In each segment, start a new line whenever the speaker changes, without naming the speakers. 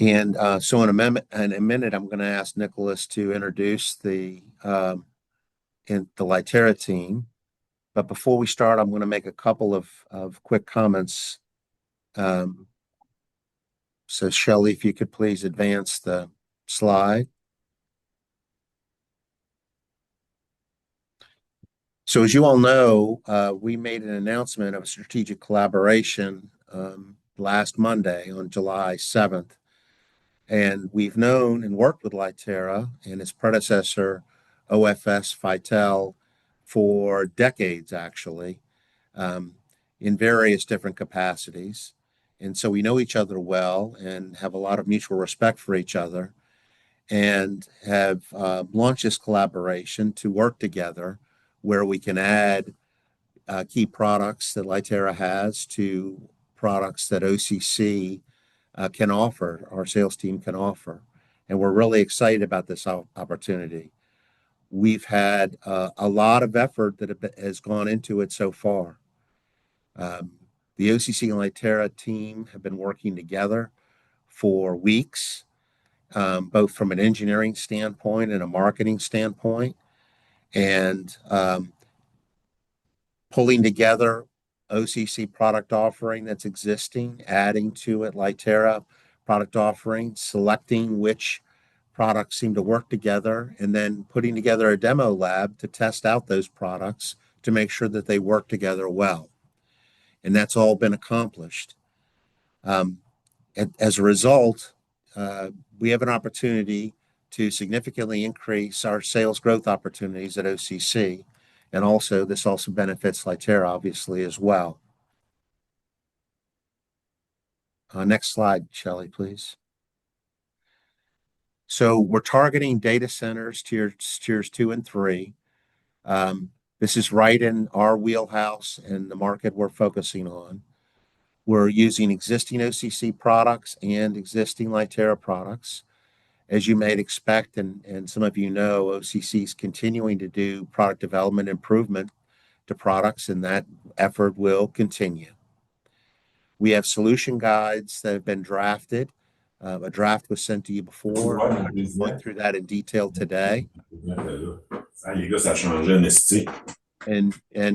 And so in a minute, I'm going to ask Nicholas to introduce the Lightera team. But before we start, I'm going to make a couple of quick comments. Um, so Shelley, if you could please advance the slide. So as you all know, we made an announcement of a strategic collaboration last Monday on July 7th. And we've known and worked with Lightera and its predecessor, OFS Vitel, for decades, actually, um, in various different capacities. And so we know each other well and have a lot of mutual respect for each other and have launched this collaboration to work together where we can add key products that Lightera has to products that OCC can offer, our sales team can offer. And we're really excited about this opportunity. We've had a lot of effort that has gone into it so far. Um, the OCC and Lightera team have been working together for weeks, both from an engineering standpoint and a marketing standpoint, and pulling together OCC product offering that's existing, adding to it Lightera product offering, selecting which products seem to work together, and then putting together a demo lab to test out those products to make sure that they work together well. And that's all been accomplished. Um, as a result, we have an opportunity to significantly increase our sales growth opportunities at OCC. And also, this also benefits Lightera, obviously, as well. Next slide, Shelley, please. So we're targeting data centers, tiers 2 and 3. This is right in our wheelhouse and the market we're focusing on. We're using existing OCC products and existing Lightera products. As you may expect, and some of you know, OCC is continuing to do product development improvement to products, and that effort will continue. We have solution guides that have been drafted. A draft was sent to you before. I'm not going through that in detail today. And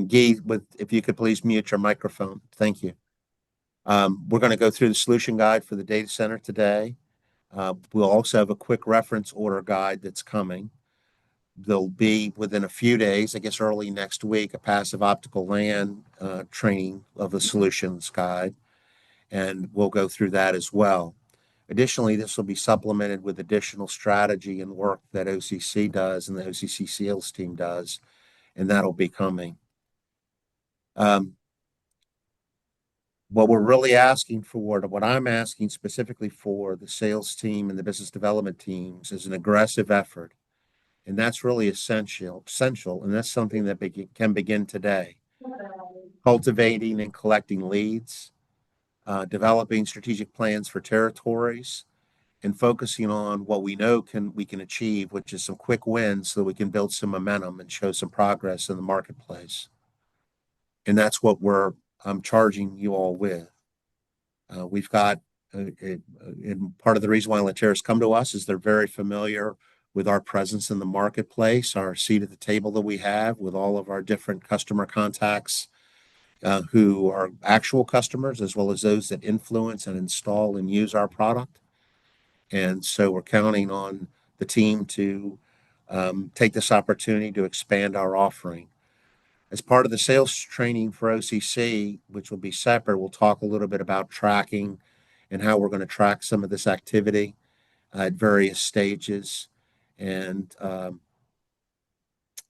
Guy, if you could please mute your microphone. Thank you. We're going to go through the solution guide for the data center today. We'll also have a quick reference order guide that's coming. There'll be, within a few days, I guess early next week, a passive optical LAN training of the solutions guide, and we'll go through that as well. Additionally, this will be supplemented with additional strategy and work that OCC does and the OCC sales team does, and that'll be coming. What we're really asking for, what I'm asking specifically for the sales team and the business development teams, is an aggressive effort. And that's really essential, and that's something that can begin today. Cultivating and collecting leads, developing strategic plans for territories, and focusing on what we know we can achieve, which is some quick wins so that we can build some momentum and show some progress in the marketplace. And that's what I'm charging you all with. We've got, and part of the reason why Lightera has come to us is they're very familiar with our presence in the marketplace, our seat at the table that we have with all of our different customer contacts who are actual customers, as well as those that influence and install and use our product. And so we're counting on the team to take this opportunity to expand our offering. As part of the sales training for OCC, which will be separate, we'll talk a little bit about tracking and how we're going to track some of this activity at various stages, and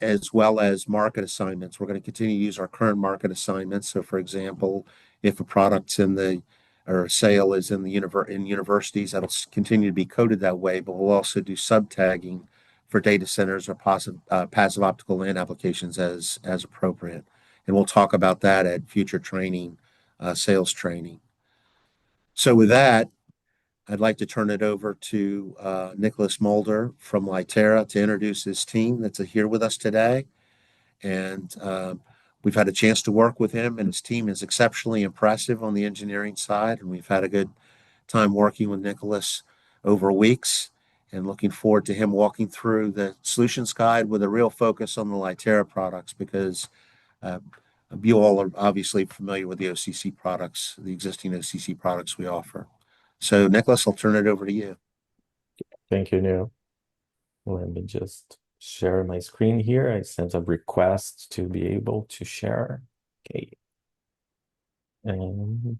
as well as market assignments. We're going to continue to use our current market assignments. So, for example, if a product's or a sale is in universities, that'll continue to be coded that way, but we'll also do sub-tagging for data centers or passive optical LAN applications as appropriate. And we'll talk about that at future training, sales training. So with that, I'd like to turn it over to Nicholas Mulder from Lightera to introduce his team that's here with us today. And we've had a chance to work with him, and his team is exceptionally impressive on the engineering side. And we've had a good time working with Nicholas over weeks, and looking forward to him walking through the solutions guide with a real focus on the Lightera products because uh, you all are obviously familiar with the OCC products, the existing OCC products we offer. So, Nicholas, I'll turn it over to you.
Thank you, Neil. Let me just share my screen here. I sent a request to be able to share. Okay. And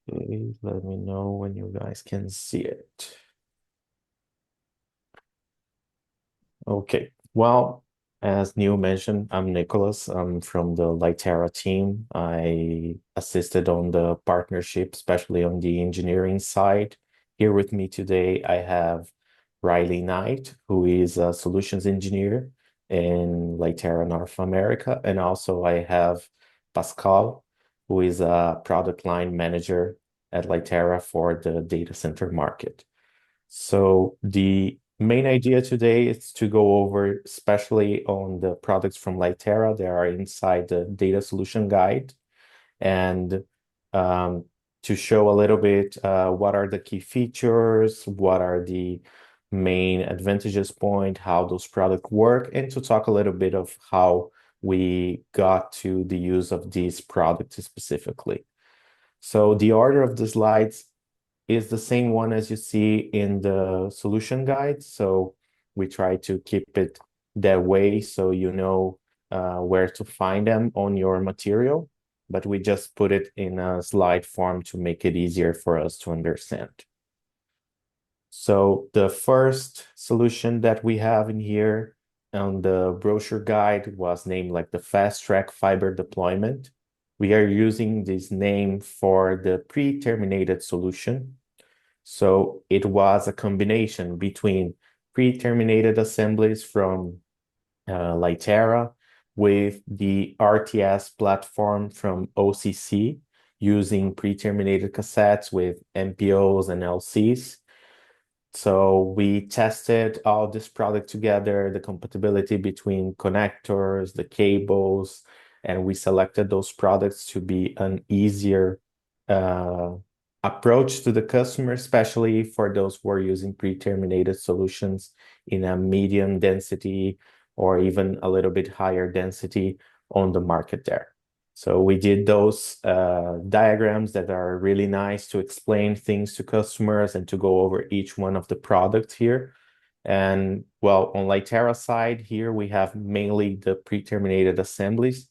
okay, let me know when you guys can see it. Okay. Well, as Neil mentioned, I'm Nicholas. I'm from the Lightera team. I assisted on the partnership, especially on the engineering side. Here with me today, I have Riley Knight, who is a solutions engineer in Lightera North America. And also I have Pascal, who is a product line manager at Lightera for the data center market. So the main idea today is to go over, especially on the products from Lightera that are inside the data solution guide, and um, to show a little bit what are the key features, what are the main advantages point, how those products work, and to talk a little bit of how we got to the use of these products specifically. So the order of the slides is the same one as you see in the solution guide. So we try to keep it that way so you know where to find them on your material, but we just put it in a slide form to make it easier for us to understand. So the first solution that we have in here on the brochure guide was named like the fast track fiber deployment. We are using this name for the pre-terminated solution. So it was a combination between pre-terminated assemblies from Lightera with the RTS platform from OCC using pre-terminated cassettes with MPOs and LCs. So we tested all this product together, the compatibility between connectors, the cables, and we selected those products to be an easier uh, approach to the customer, especially for those who are using pre-terminated solutions in a medium density or even a little bit higher density on the market there. So we did those diagrams that are really nice to explain things to customers and to go over each one of the products here. And well, on Lightera side here, we have mainly the pre-terminated assemblies.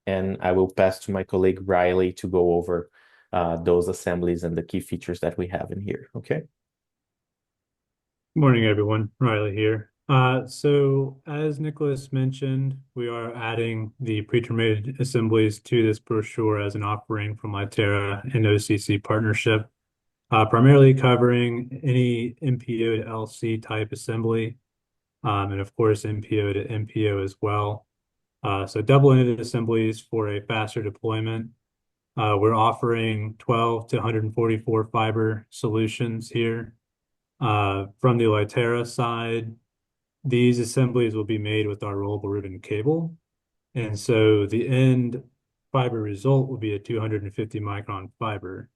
And I will pass to my colleague Riley to go over those assemblies and the key features that we have in here. Okay.
Morning, everyone. Riley here. So as Nicholas mentioned, we are adding the pre-terminated assemblies to this brochure as an offering from Lightera and OCC partnership, primarily covering any MPO to LC type assembly, and of course MPO to MPO as well. So double-ended assemblies for a faster deployment. We're offering 12 to 144 fiber solutions here. From the Lightera side, these assemblies will be made with our rollable ribbon cable. And so the end fiber result will be a 250 micron fiber.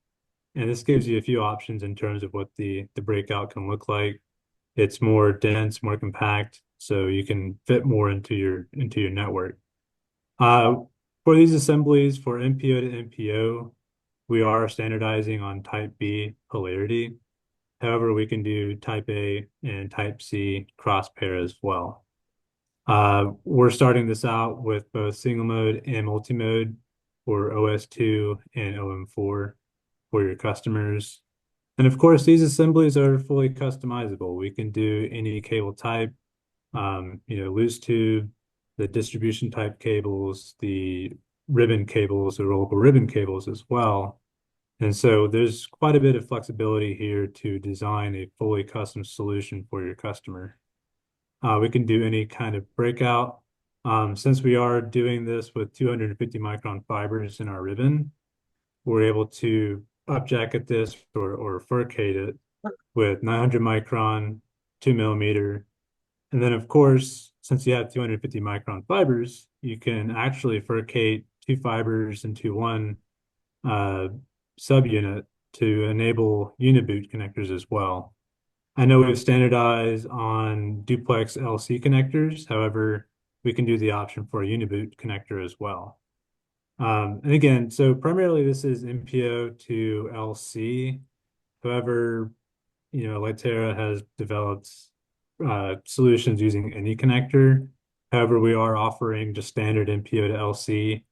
And this gives you a few options in terms of what the breakout can look like. It's more dense, more compact, so you can fit more into your network. For these assemblies for MPO to MPO, we are standardizing on type B polarity. However, we can do type A and type C cross pair as well. We're starting this out with both single mode and multi-mode for OS2 and OM4 for your customers. And of course, these assemblies are fully customizable. We can do any cable type, loose tube, the distribution type cables, the ribbon cables, the rollable ribbon cables as well. And so there's quite a bit of flexibility here to design a fully custom solution for your customer. We can do any kind of breakout. Since we are doing this with 250 micron fibers in our ribbon, we're able to up jacket this or furcate it with 900 micron, 2 millimeter. And then of course, since you have 250 micron fibers, you can actually furcate two fibers into one subunit to enable uniboot connectors as well. I know we've standardized on duplex LC connectors. However, we can do the option for a uniboot connector as well. And again, so primarily this is MPO to LC. However, Lightera has developed solutions using any connector. However, we are offering just standard MPO to LC.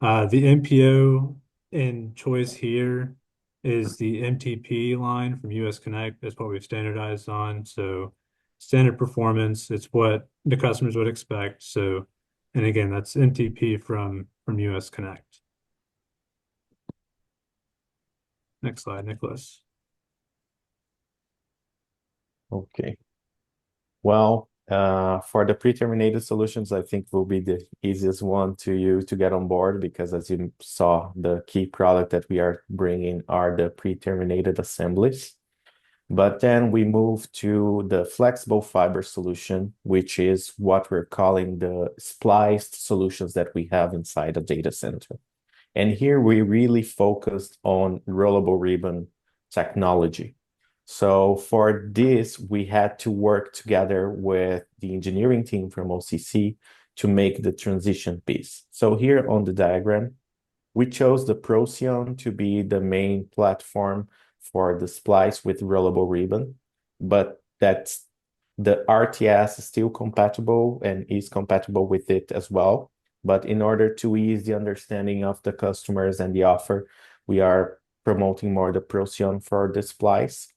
The MPO in choice here is the MTP line from US Connect. That's what we've standardized on. So standard performance, it's what the customers would expect. So, and again, that's MTP from US Connect. Next slide, Nicholas.
Okay. Well, for the pre-terminated solutions, I think will be the easiest one to you to get on board because as you saw, the key product that we are bringing are the pre-terminated assemblies. But then we move to the flexible fiber solution, which is what we're calling the spliced solutions that we have inside a data center. And here we really focused on rollable ribbon technology. So for this, we had to work together with the engineering team from OCC to make the transition piece. So here on the diagram, we chose the Procyon to be the main platform for the splice with rollable ribbon, but that's the RTS is still compatible and is compatible with it as well. But in order to ease the understanding of the customers and the offer, we are promoting more the Procyon for the splice.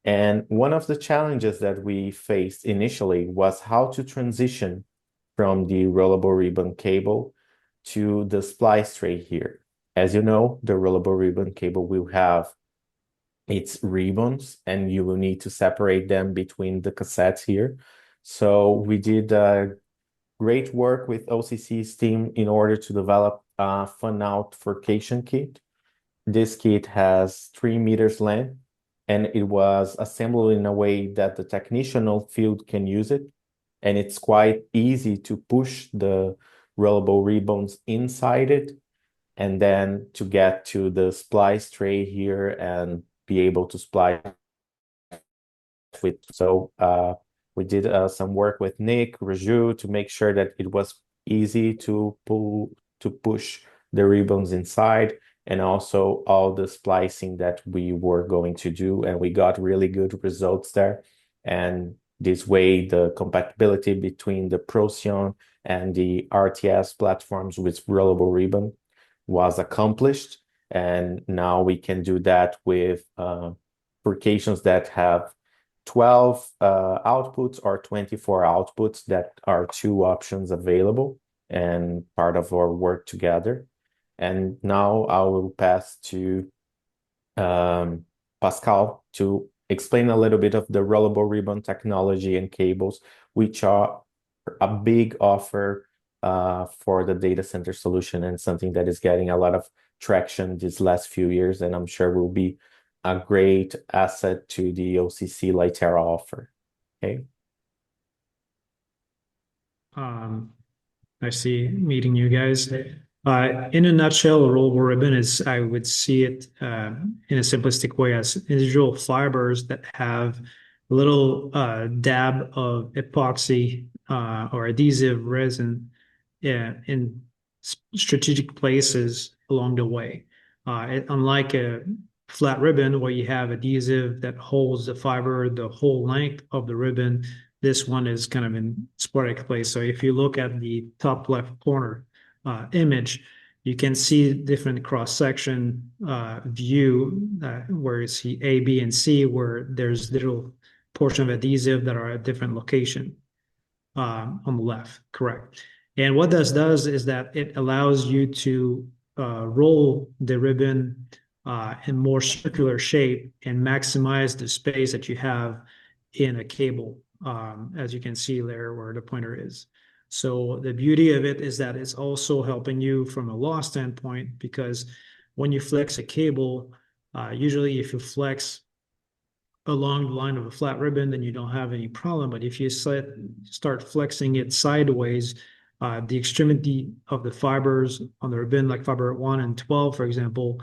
And one of the challenges that we faced initially was how to transition from the rollable ribbon cable to the splice tray here. As you know, the rollable ribbon cable will have its ribbons and you will need to separate them between the cassettes here. So we did great work with OCC's team in order to develop a fan-out forcation kit. This kit has 3 meters length and it was assembled in a way that the technician field can use it. And it's quite easy to push the rollable ribbons inside it and then to get to the splice tray here and be able to splice with. So we did some work with Nick, Raju to make sure that it was easy to push the ribbons inside and also all the splicing that we were going to do. And we got really good results there. And this way, the compatibility between the Procyon and the RTS platforms with rollable ribbon was accomplished. And now we can do that with applications that have 12 outputs or 24 outputs. That are 2 options available and part of our work together. And now I will pass to Pascal to explain a little bit of the rollable ribbon technology and cables, which are a big offer for the data center solution and something that is getting a lot of traction these last few years, and I'm sure will be a great asset to the OCC Lightera offer. Okay.
I see meeting you guys. In a nutshell, a rollable ribbon is, I would see it in a simplistic way as individual fibers that have a little dab of epoxy or adhesive resin in strategic places along the way. Unlike a flat ribbon where you have adhesive that holds the fiber the whole length of the ribbon, this one is kind of in sporadic place. So if you look at the top left corner image, you can see different cross-section view where you see A, B, and C, where there's little portion of adhesive that are at different location on the left, correct. And what this does is that it allows you to roll the ribbon in more circular shape and maximize the space that you have in a cable, as you can see there where the pointer is. So the beauty of it is that it's also helping you from a loss standpoint, because when you flex a cable, usually if you flex along the line of a flat ribbon, then you don't have any problem. But if you start flexing it sideways, the extremity of the fibers on the ribbon, like fiber 1 and 12, for example,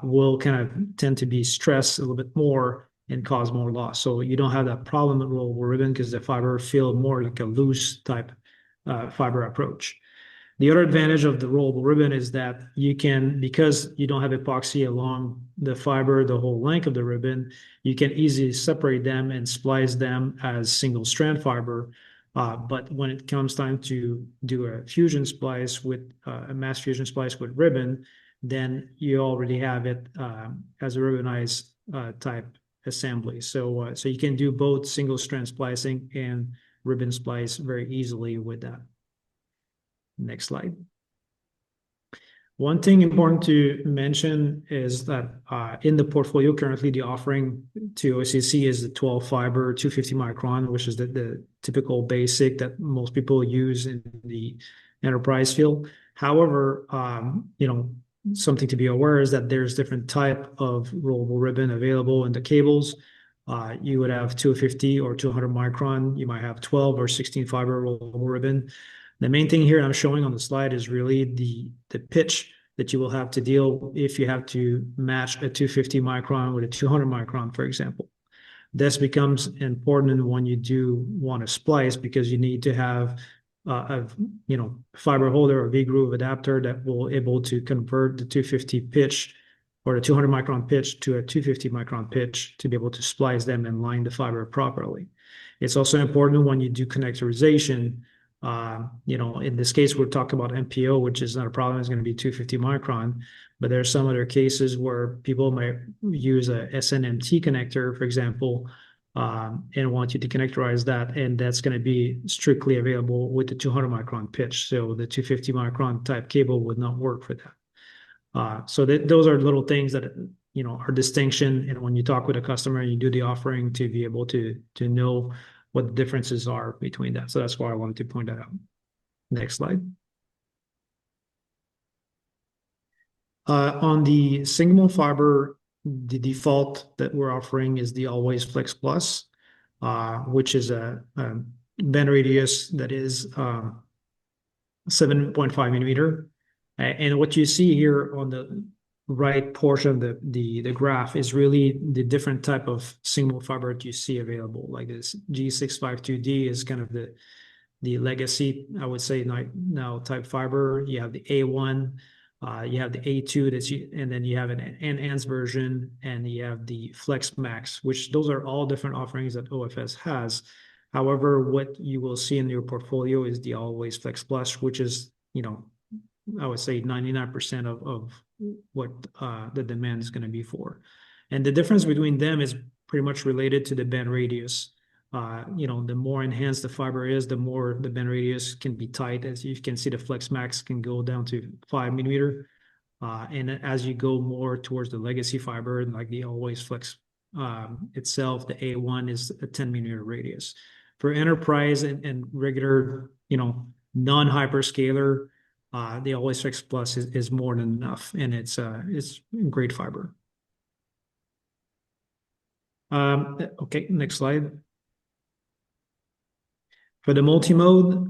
will kind of tend to be stressed a little bit more and cause more loss. So you don't have that problem with rollable ribbon because the fiber feel more like a loose type fiber approach. The other advantage of the rollable ribbon is that you can, because you don't have epoxy along the fiber, the whole length of the ribbon, you can easily separate them and splice them as single strand fiber. But when it comes time to do a fusion splice with a mass fusion splice with ribbon, then you already have it as a ribbonized type assembly. So you can do both single strand splicing and ribbon splice very easily with that. Next slide. One thing important to mention is that in the portfolio currently, the offering to OCC is the 12 fiber 250 micron, which is the typical basic that most people use in the enterprise field. However, something to be aware is that there's different type of rollable ribbon available in the cables. You would have 250 or 200 micron. You might have 12 or 16 fiber rollable ribbon. The main thing here I'm showing on the slide is really the pitch that you will have to deal if you have to match a 250 micron with a 200 micron, for example. This becomes important when you do want to splice because you need to have a fiber holder or V-groove adapter that will able to convert the 250 pitch or the 200 micron pitch to a 250 micron pitch to be able to splice them and line the fiber properly. It's also important when you do connectorization. In this case, we're talking about MPO, which is not a problem. It's going to be 250 micron, but there are some other cases where people might use a SNMT connector, for example, and want you to connectorize that, and that's going to be strictly available with the 200 micron pitch. So the 250 micron type cable would not work for that. So those are little things that are distinction, and when you talk with a customer, you do the offering to be able to know what the differences are between that. So that's why I wanted to point that out. Next slide. On the single fiber, the default that we're offering is the Always Flex Plus, which is a band radius that is 7.5 millimeter. And what you see here on the right portion of the graph is really the different type of single fiber that you see available. Like this G652D is kind of the legacy, I would say, now type fiber. You have the A1, you have the A2 and then you have an enhanced version, and you have the Flex Max, which those are all different offerings that OFS has. However, what you will see in your portfolio is the Always Flex Plus, which is, I would say 99% of what the demand is going to be for. And the difference between them is pretty much related to the band radius. The more enhanced the fiber is, the more the band radius can be tight. As you can see, the Flex Max can go down to 5 millimeter. And as you go more towards the legacy fiber, like the Always Flex itself, the A1 is a 10 millimeter radius. For enterprise and regular, non-hyperscaler, the Always Flex Plus is more than enough, and it's great fiber. Okay, next slide. For the multi-mode,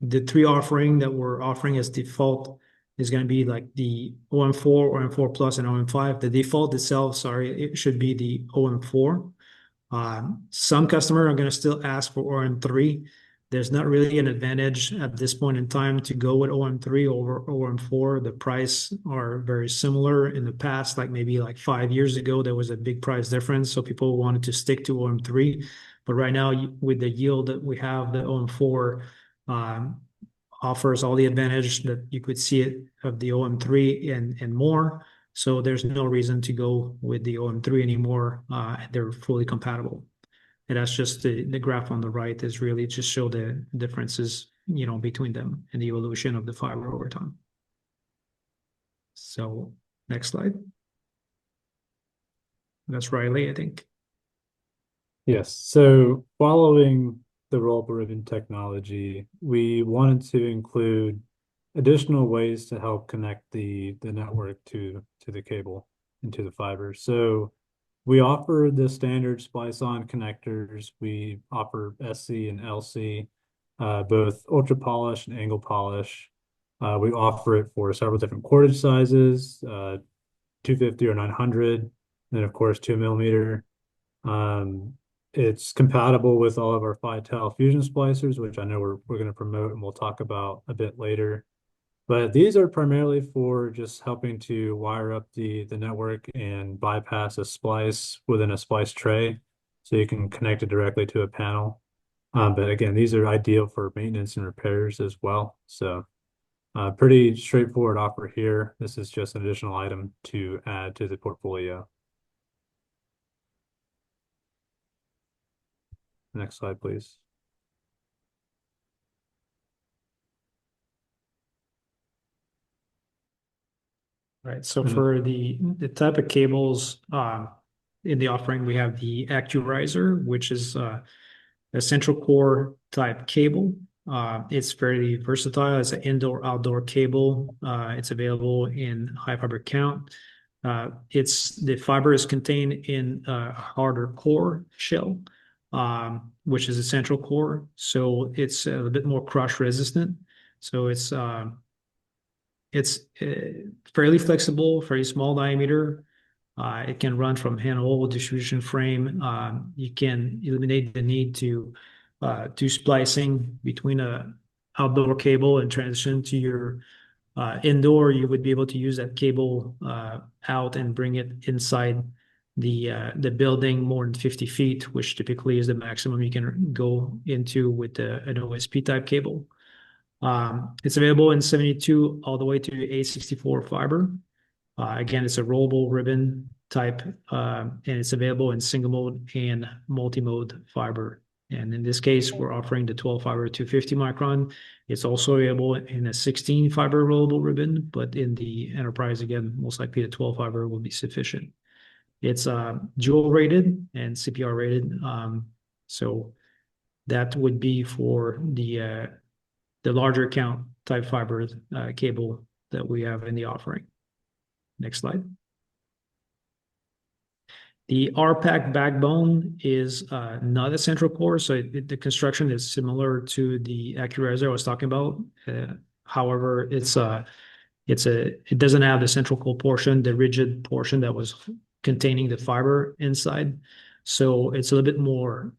the three offering that we're offering as default is going to be like the OM4, OM4 Plus, and OM5. The default itself, it should be the OM4. Some customers are going to still ask for OM3. There's not really an advantage at this point in time to go with OM3 over OM4. The price are very similar. In the past, maybe 5 years ago, there was a big price difference, so people wanted to stick to OM3. But right now, with the yield that we have, the OM4 offers all the advantage that you could see it of the OM3 and more. So there's no reason to go with the OM3 anymore. They're fully compatible. And that's just the graph on the right is really just show the differences, between them and the evolution of the fiber over time. So next slide. That's Riley, I think.
Yes. So following the rollable ribbon technology, we wanted to include additional ways to help connect the network to the cable and to the fiber. So we offer the standard splice-on connectors. We offer SC and LC, both ultra polish and angle polish. We offer it for several different cordage sizes, 250 or 900, then of course 2 mm. It's compatible with all of our Fitel fusion splicers, which I know we're going to promote and we'll talk about a bit later. But these are primarily for just helping to wire up the network and bypass a splice within a splice tray, so you can connect it directly to a panel. But again, these are ideal for maintenance and repairs as well. So pretty straightforward offer here. This is just an additional item to add to the portfolio. Next slide, please.
Right. So for the type of cables in the offering, we have the Accurizer, which is a central core type cable. It's fairly versatile. It's an indoor-outdoor cable. It's available in high fiber count. The fiber is contained in a harder core shell, which is a central core. So it's a little bit more crush resistant. So it's fairly flexible, very small diameter. It can run from handheld distribution frame. You can eliminate the need to do splicing between a outdoor cable and transition to your indoor. You would be able to use that cable out and bring it inside the building more than 50 feet, which typically is the maximum you can go into with an OSP type cable. It's available in 72 all the way to 864 fiber. Again, it's a rollable ribbon type, and it's available in single mode and multi-mode fiber. And in this case, we're offering the 12 fiber 250 micron. It's also available in a 16 fiber rollable ribbon, but in the enterprise, again, most likely the 12 fiber will be sufficient. It's dual rated and CPR rated. So that would be for the larger count type fiber cable that we have in the offering. Next slide. The RPAC backbone is not a central core, so the construction is similar to the Accurizer I was talking about. However, it doesn't have the central core portion, the rigid portion that was containing the fiber inside. So it's a little bit more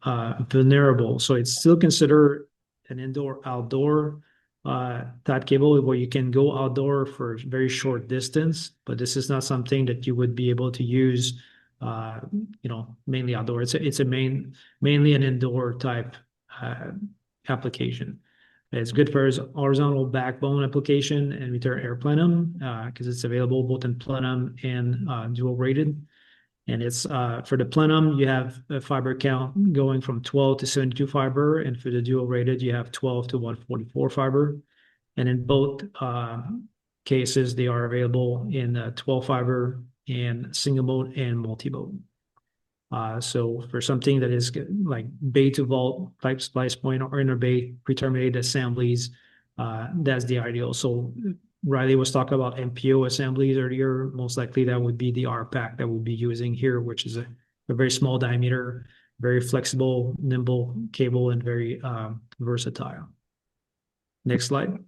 vulnerable. So it's still considered an indoor-outdoor type cable where you can go outdoor for very short distance, but this is not something that you would be able to use mainly outdoor. It's mainly an indoor type application. It's good for its horizontal backbone application and return air plenum because it's available both in plenum and dual rated. And it's for the plenum, you have a fiber count going from 12 to 72 fiber, and for the dual rated, you have 12 to 144 fiber. And in both cases, they are available in 12 fiber and single mode and multi-mode. So for something that is like bay to vault type splice point or inner bay pre-terminated assemblies, that's the ideal. So Riley was talking about MPO assemblies earlier. Most likely that would be the RPAC that we'll be using here, which is a very small diameter, very flexible, nimble cable, and very versatile. Next slide.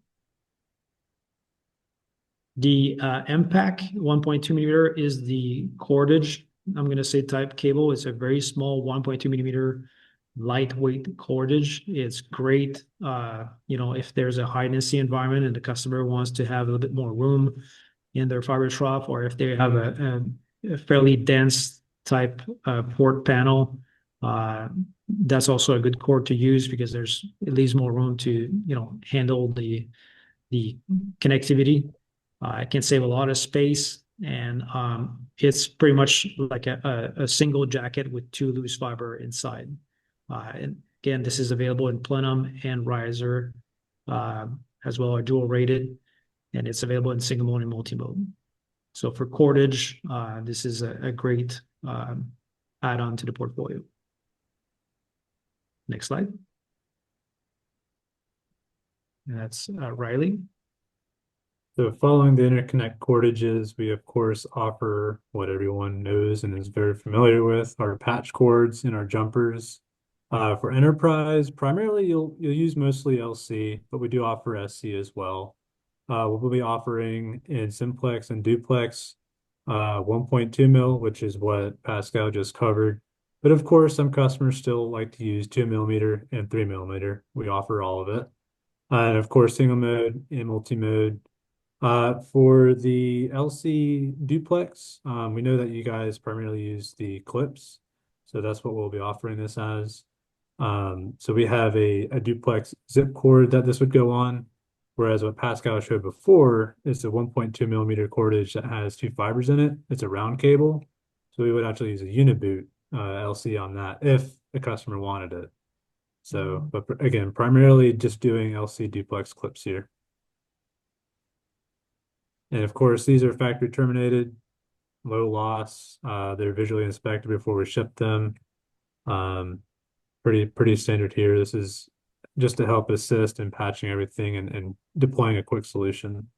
The MPAC 1.2 millimeter is the cordage, I'm going to say type cable. It's a very small 1.2 millimeter lightweight cordage. It's great, if there's a high density environment and the customer wants to have a little bit more room in their fiber trough, or if they have a fairly dense type port panel, that's also a good cord to use because it leaves more room to handle the connectivity. It can save a lot of space, and it's pretty much like a single jacket with 2 loose fiber inside. And again, this is available in plenum and riser, as well as dual rated, and it's available in single mode and multi-mode. So for cordage, this is a great add-on to the portfolio. Next slide. And that's Riley.
So following the interconnect cordages, we of course offer what everyone knows and is very familiar with, our patch cords and our jumpers. For enterprise, primarily you'll use mostly LC, but we do offer SC as well. We'll be offering in simplex and duplex 1.2 mil, which is what Pascal just covered. But of course, some customers still like to use 2 millimeter and 3 millimeter. We offer all of it. And of course, single mode and multi-mode. For the LC duplex, we know that you guys primarily use the clips. So that's what we'll be offering this as. So we have a duplex zip cord that this would go on. Whereas what Pascal showed before is the 1.2 millimeter cordage that has two fibers in it. It's a round cable. So we would actually use a uniboot LC on that if the customer wanted it. So, but again, primarily just doing LC duplex clips here. And of course, these are factory terminated, low loss. They're visually inspected before we ship them. Pretty standard here. This is just to help assist in patching everything and deploying a quick solution.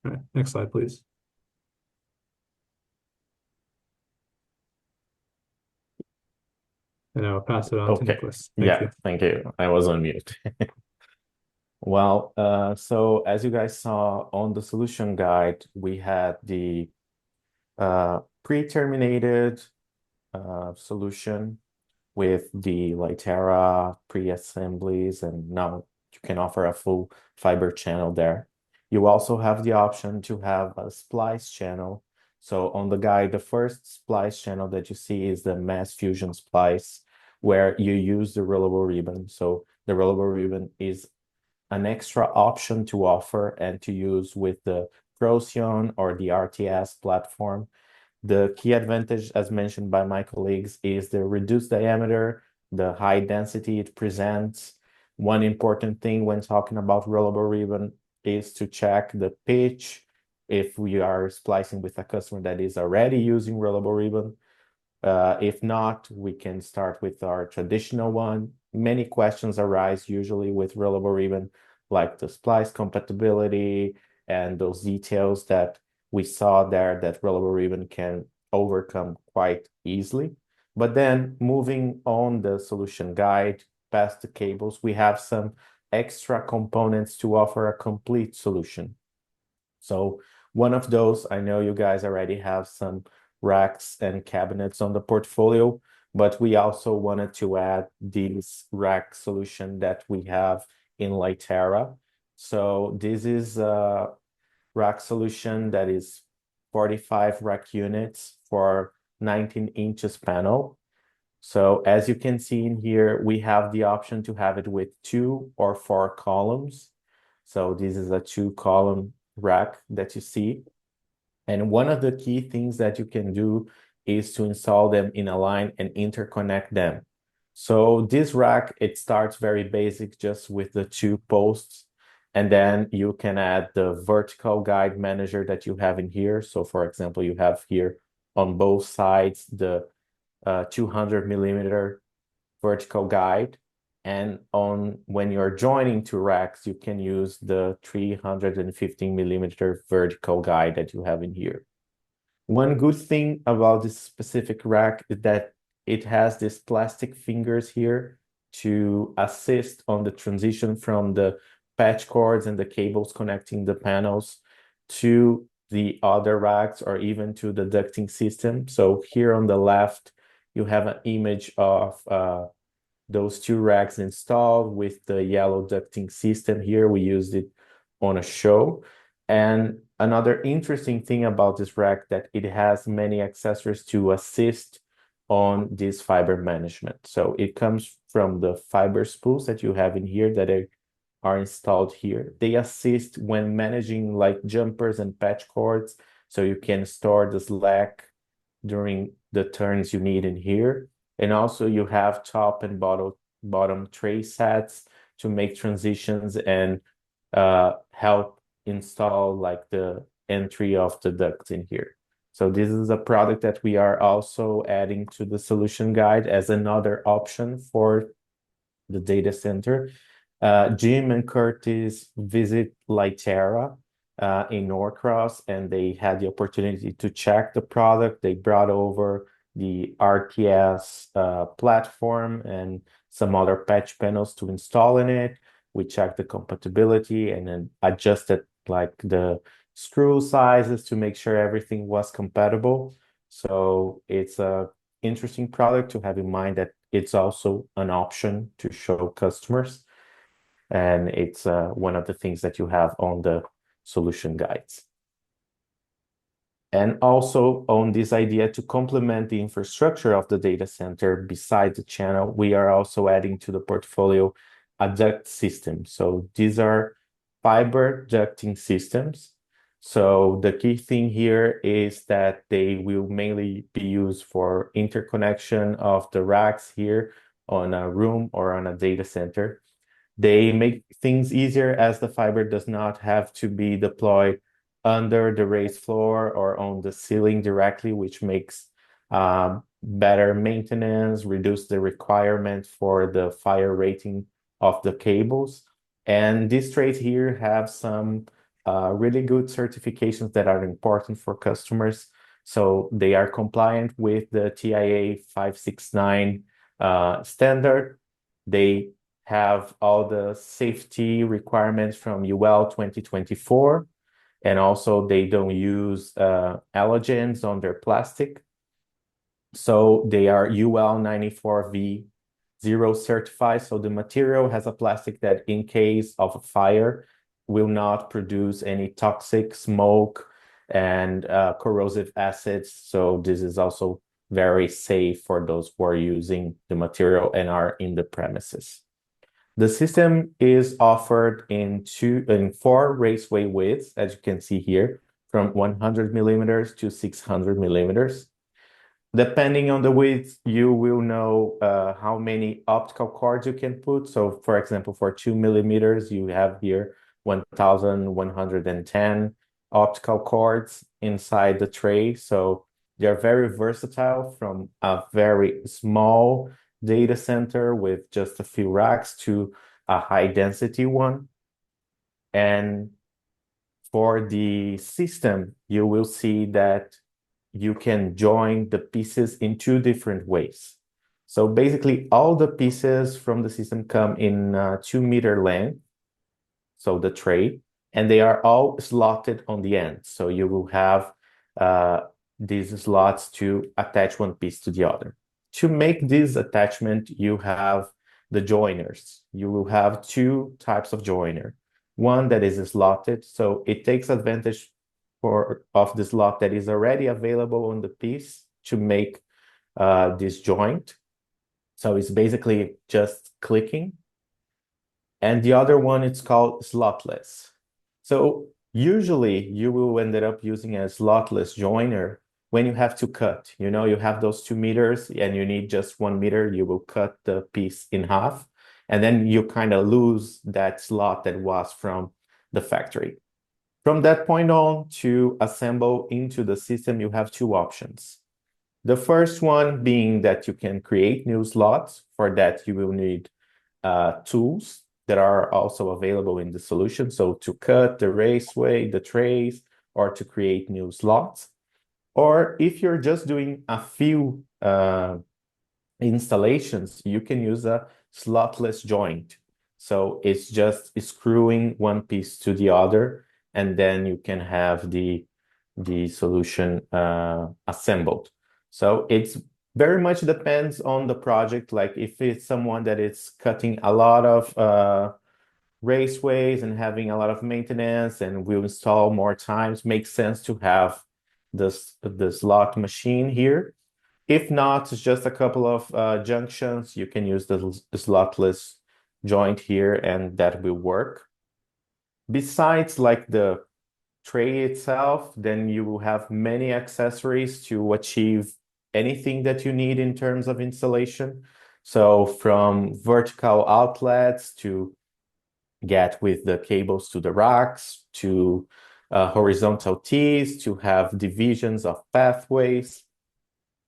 All right, next slide, please. And I'll pass it on to
Okay.
Nicholas. Thank you.
Thank you. I was on mute. Well, so as you guys saw on the solution guide, we had the pre-terminated solution with the Lightera pre-assemblies, and now you can offer a full fiber channel there. You also have the option to have a splice channel. So on the guide, the first splice channel that you see is the mass fusion splice, where you use the rollable ribbon. So the rollable ribbon is an extra option to offer and to use with the Procyon or the RTS platform. The key advantage, as mentioned by my colleagues, is the reduced diameter, the high density it presents. One important thing when talking about rollable ribbon is to check the pitch if we are splicing with a customer that is already using rollable ribbon. If not, we can start with our traditional one. Many questions arise usually with rollable ribbon, like the splice compatibility and those details that we saw there that rollable ribbon can overcome quite easily. But then moving on the solution guide past the cables, we have some extra components to offer a complete solution. So one of those, I know you guys already have some racks and cabinets on the portfolio, but we also wanted to add this rack solution that we have in Lightera. So this is a rack solution that is 45 rack units for 19 inches panel. So as you can see in here, we have the option to have it with 2 or 4 columns. So this is a 2-column rack that you see. And one of the key things that you can do is to install them in a line and interconnect them. So this rack, it starts very basic just with the 2 posts. And then you can add the vertical guide manager that you have in here. So for example, you have here on both sides the 200 millimeter vertical guide. And when you're joining 2 racks, you can use the 315 millimeter vertical guide that you have in here. One good thing about this specific rack is that it has these plastic fingers here to assist on the transition from the patch cords and the cables connecting the panels to the other racks or even to the ducting system. So here on the left, you have an image of those 2 racks installed with the yellow ducting system here. We used it on a show. And another interesting thing about this rack that it has many accessories to assist on this fiber management. So it comes from the fiber spools that you have in here that are installed here. They assist when managing like jumpers and patch cords. So you can store the slack during the turns you need in here. And also you have top and bottom tray sets to make transitions and help install like the entry of the ducts in here. So this is a product that we are also adding to the solution guide as another option for the data center. Jim and Curtis visit Lightera in Norcross, and they had the opportunity to check the product. They brought over the RTS platform and some other patch panels to install in it. We checked the compatibility and then adjusted like the screw sizes to make sure everything was compatible. So it's a interesting product to have in mind that it's also an option to show customers. And it's one of the things that you have on the solution guides. And also on this idea to complement the infrastructure of the data center besides the channel, we are also adding to the portfolio a duct system. So these are fiber ducting systems. So the key thing here is that they will mainly be used for interconnection of the racks here on a room or on a data center. They make things easier as the fiber does not have to be deployed under the raised floor or on the ceiling directly, which makes better maintenance, reduce the requirement for the fire rating of the cables. And these trays here have some really good certifications that are important for customers. So they are compliant with the TIA 569 standard. They have all the safety requirements from UL 2024. And also they don't use allergens on their plastic. So they are UL 94V0 certified. So the material has a plastic that in case of a fire will not produce any toxic smoke and corrosive acids. So this is also very safe for those who are using the material and are in the premises. The system is offered in 4 raceway widths, as you can see here, from 100 millimeters to 600 millimeters. Depending on the width, you will know how many optical cords you can put. So for example, for 2 millimeters, you have here 1,110 optical cords inside the tray. So they're very versatile from a very small data center with just a few racks to a high density one. And for the system, you will see that you can join the pieces in 2 different ways. So basically all the pieces from the system come in 2-meter length, so the tray, and they are all slotted on the end. So you will have these slots to attach one piece to the other. To make this attachment, you have the joiners. You will have 2 types of joiner. One that is slotted, so it takes advantage of the slot that is already available on the piece to make this joint. So it's basically just clicking. And the other one, it's called slotless. So usually you will end up using a slotless joiner when you have to cut. You know, you have those 2 meters and you need just 1 meter, you will cut the piece in half. And then you kind of lose that slot that was from the factory. From that point on, to assemble into the system, you have 2 options. The first one being that you can create new slots. For that, you will need tools that are also available in the solution. So to cut the raceway, the trays, or to create new slots. Or if you're just doing a few installations, you can use a slotless joint. So it's just screwing one piece to the other, and then you can have the solution assembled. So it's very much depends on the project. Like if it's someone that is cutting a lot of raceways and having a lot of maintenance and will install more times, makes sense to have the slot machine here. If not, it's just a couple of junctions. You can use the slotless joint here and that will work. Besides like the tray itself, then you will have many accessories to achieve anything that you need in terms of installation. So from vertical outlets to get with the cables to the racks, to horizontal tees, to have divisions of pathways,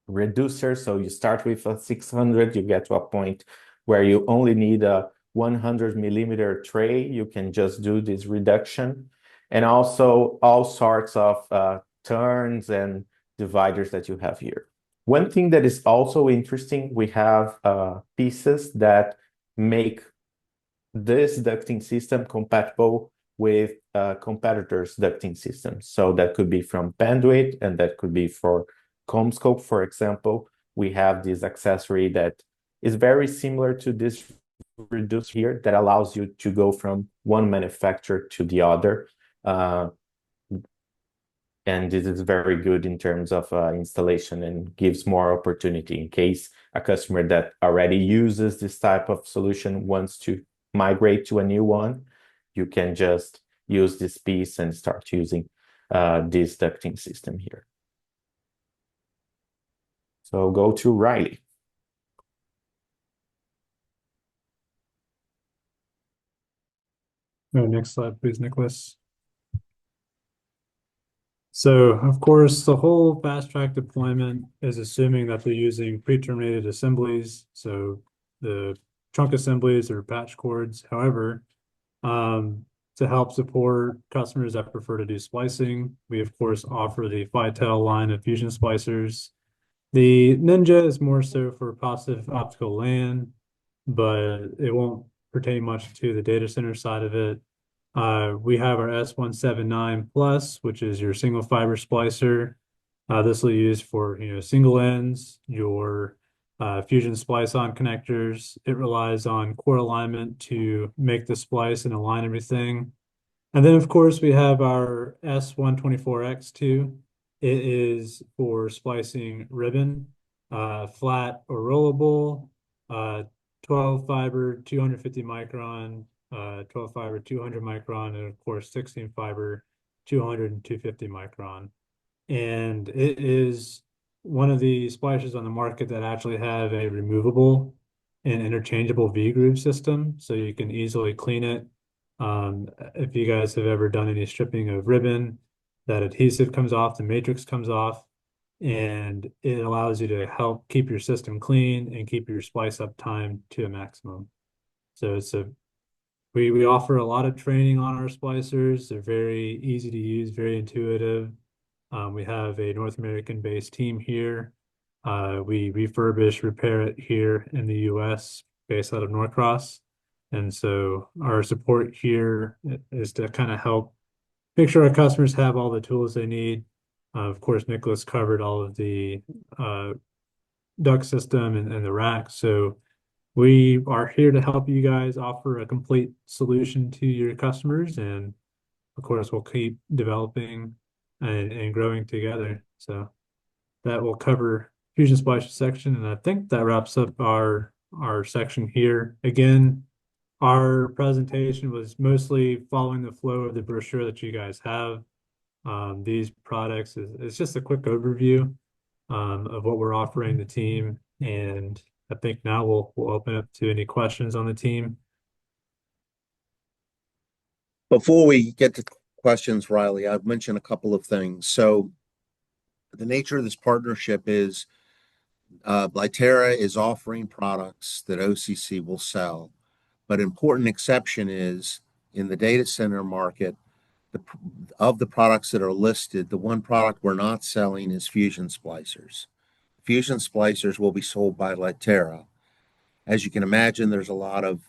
reducer. So you start with a 600, you get to a point where you only need a 100 millimeter tray. You can just do this reduction. And also all sorts of turns and dividers that you have here. One thing that is also interesting, we have pieces that make this ducting system compatible with competitors' ducting systems. So that could be from Panduit, and that could be for CombScope, for example. We have this accessory that is very similar to this reducer here that allows you to go from one manufacturer to the other. And this is very good in terms of installation and gives more opportunity in case a customer that already uses this type of solution wants to migrate to a new one. You can just use this piece and start using this ducting system here. So go to Riley.
Next slide, please, Nicholas. So, of course, the whole fast track deployment is assuming that they're using pre-terminated assemblies, so the trunk assemblies or patch cords. However, to help support customers that prefer to do splicing, we of course offer the Fitel line of fusion splicers. The Ninja is more so for passive optical LAN, but it won't pertain much to the data center side of it. We have our S179 Plus, which is your single fiber splicer. This will use for single ends, your fusion splice-on connectors. It relies on core alignment to make the splice and align everything. And then, of course, we have our S124X2. It is for splicing ribbon, flat or rollable, 12 fiber, 250 micron, 12 fiber, 200 micron, and of course, 16 fiber, 200 and 250 micron. And it is one of the splicers on the market that actually have a removable and interchangeable V-groove system, so you can easily clean it. If you guys have ever done any stripping of ribbon, that adhesive comes off, the matrix comes off, and it allows you to help keep your system clean and keep your splice up time to a maximum. So we offer a lot of training on our splicers. They're very easy to use, very intuitive. We have a North American-based team here. We refurbish, repair it here in the US, based out of Norcross. And so our support here is to kind of help make sure our customers have all the tools they need. Of course, Nicholas covered all of the duct system and the rack. So we are here to help you guys offer a complete solution to your customers. And of course, we'll keep developing and growing together. So that will cover Fusion Splash section. And I think that wraps up our section here. Again, our presentation was mostly following the flow of the brochure that you guys have. These products is just a quick overview of what we're offering the team. And I think now we'll open up to any questions on the team.
Before we get to questions, Riley, I've mentioned a couple of things. So the nature of this partnership is Lightera is offering products that OCC will sell. But important exception is in the data center market, of the products that are listed, the one product we're not selling is fusion splicers. Fusion splicers will be sold by Lightera. As you can imagine, there's a lot of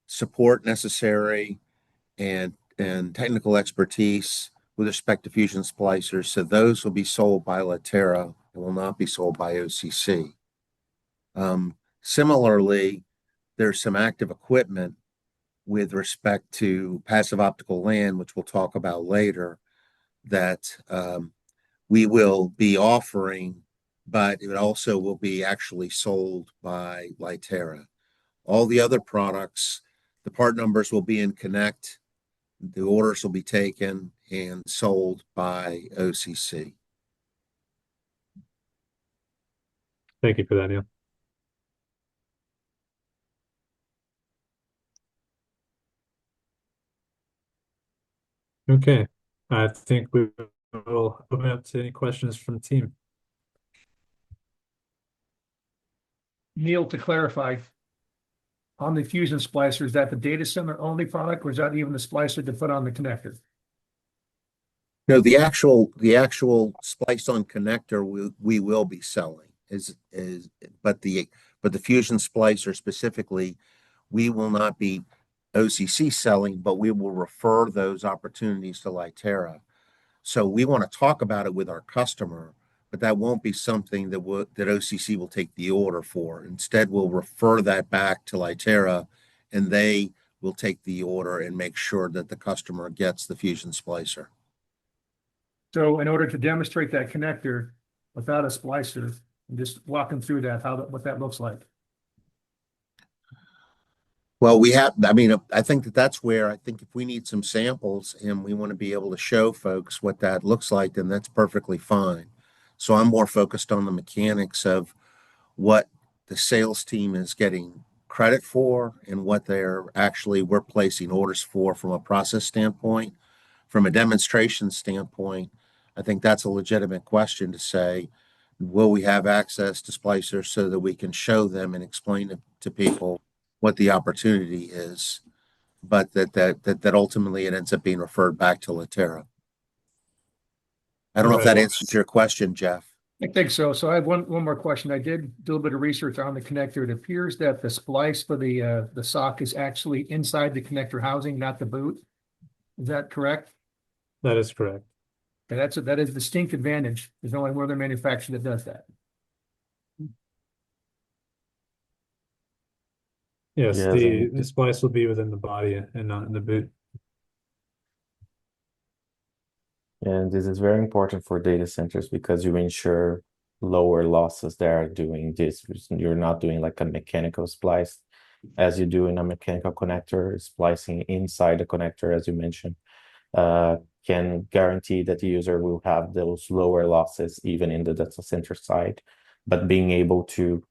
support necessary and technical expertise with respect to fusion splicers. So those will be sold by Lightera and will not be sold by OCC. Similarly, there's some active equipment with respect to passive optical LAN, which we'll talk about later, that we will be offering, but it also will be actually sold by Lightera. All the other products, the part numbers will be in Connect, the orders will be taken and sold by OCC.
Thank you for that, Neil. Okay, I think we will open up to any questions from the team.
Neil, to clarify, on the fusion splicer, is that the data center only product, or is that even the splicer to put on the connector?
No, the actual splice-on connector we will be selling but the fusion splicer specifically, we will not be OCC selling, but we will refer those opportunities to Lightera. So we want to talk about it with our customer, but that won't be something that OCC will take the order for. Instead, we'll refer that back to Lightera, and they will take the order and make sure that the customer gets the Fusion Splicer.
So in order to demonstrate that connector without a splicer, and just walking through that, what that looks like.
Well, I think that's where I think if we need some samples and we want to be able to show folks what that looks like, then that's perfectly fine. So I'm more focused on the mechanics of what the sales team is getting credit for and what we're placing orders for from a process standpoint. From a demonstration standpoint, I think that's a legitimate question to say, will we have access to splicers so that we can show them and explain it to people what the opportunity is, but that ultimately it ends up being referred back to Lightera. I don't know if that answers your question, Jeff.
I think so. So I have one more question. I did do a little bit of research on the connector. It appears that the splice for the sock is actually inside the connector housing, not the boot. Is that correct?
That is correct.
Okay, that is a distinct advantage. There's only one other manufacturer that does that.
Yes,
Yes,
the splice will be within the body and not in the boot.
and this is very important for data centers because you ensure lower losses there doing this. You're not doing like a mechanical splice as you do in a mechanical connector, splicing inside the connector, as you mentioned, can guarantee that the user will have those lower losses even in the data center side. But being able to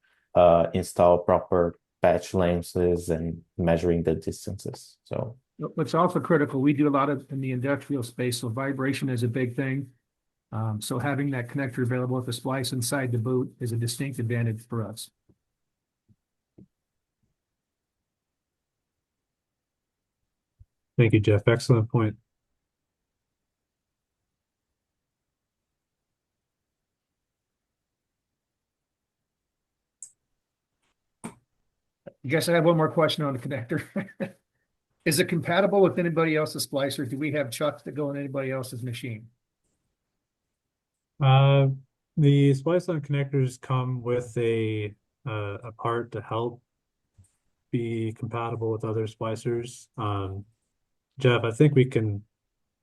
install proper patch lenses and measuring the distances. So
what's also critical, we do a lot of in the industrial space, so vibration is a big thing. So having that connector available with the splice inside the boot is a distinct advantage for us.
Thank you, Jeff. Excellent point.
I guess I have one more question on the connector. Is it compatible with anybody else's splicer? Do we have chucks that go in anybody else's machine?
The splice line connectors come with a part to help be compatible with other splicers. Jeff, I think we can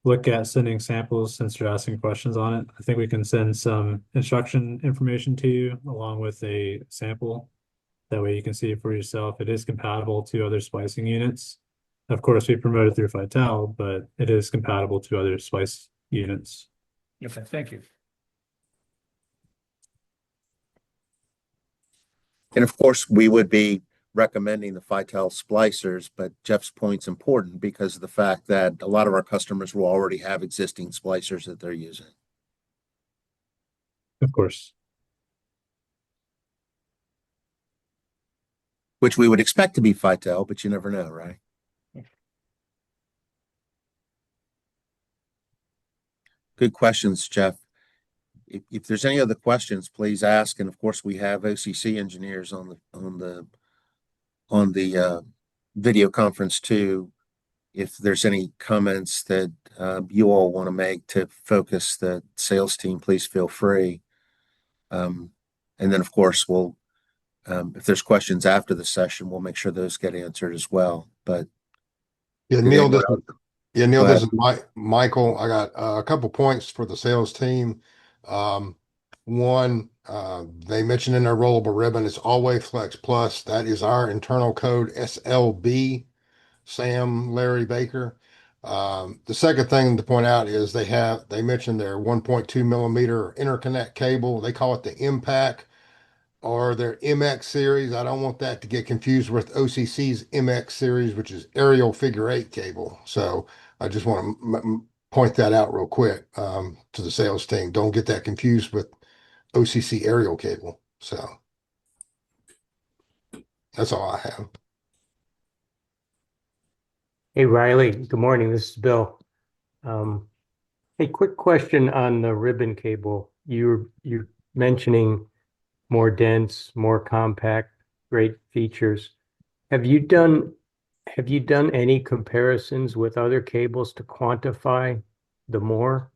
look at sending samples since you're asking questions on it. I think we can send some instruction information to you along with a sample. That way you can see it for yourself. It is compatible to other splicing units. Of course, we promote it through Vital, but it is compatible to other splice units.
Okay, thank you.
And of course, we would be recommending the Vital splicers, but Jeff's point's important because of the fact that a lot of our customers will already have existing splicers that they're using.
Of course.
Which we would expect to be Vital, but you never know, right? Good questions, Jeff. If there's any other questions, please ask. And of course, we have OCC engineers on the video conference too. If there's any comments that you all want to make to focus the sales team, please feel free. And then, of course, if there's questions after the session, we'll make sure those get answered as well. But
Yeah,
did
Neil,
anyone
this,
else-
yeah, Neil,
Go
this
ahead.
is Michael. I got a couple points for the sales team. One, they mentioned in their rollable ribbon, it's Always Flex Plus. That is our internal code SLB, Sam Larry Baker. The second thing to point out is they mentioned their 1.2 millimeter interconnect cable. They call it the Impact or their MX series. I don't want that to get confused with OCC's MX series, which is aerial figure eight cable. So I just want to point that out real quick to the sales team. Don't get that confused with OCC aerial cable. So that's all I have.
Hey, Riley. Good morning. This is Bill. Hey, quick question on the ribbon cable. You're mentioning more dense, more compact, great features. Have you done have you done any comparisons with other cables to quantify the more?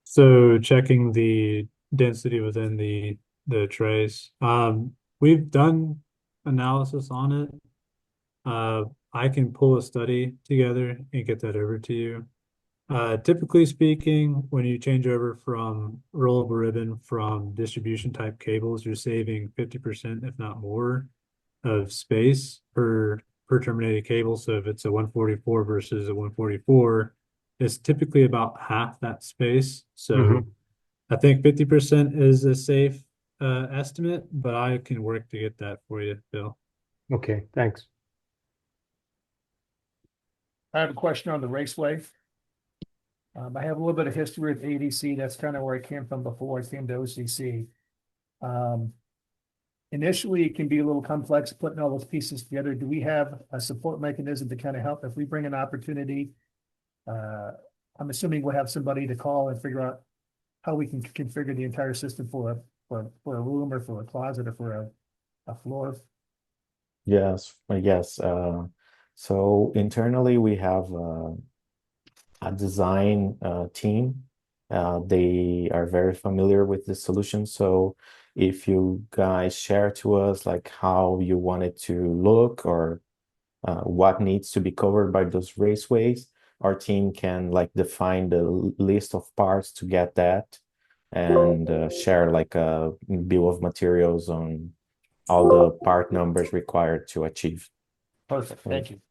So checking the density within the trace. We've done analysis on it. I can pull a study together and get that over to you. Typically speaking, when you change over from rollable ribbon from distribution type cables, you're saving 50%, if not more, of space per terminated cable. So if it's a 144 versus a 144, it's typically about half that space. So
Mhm.
I think 50% is a safe estimate, but I can work to get that for you, Bill.
Okay, thanks.
I have a question on the raceway. I have a little bit of history with ADC. That's kind of where I came from before I came to OCC. Initially, it can be a little complex putting all those pieces together. Do we have a support mechanism to kind of help if we bring an opportunity? I'm assuming we'll have somebody to call and figure out how we can configure the entire system for a room or for a closet or for a floor.
Yes, yes. So internally, we have a design team. They are very familiar with the solution. So if you guys share to us like how you want it to look or what needs to be covered by those raceways, our team can like define the list of parts to get that and share like a bill of materials on all the part numbers required to achieve.
Perfect, thank you.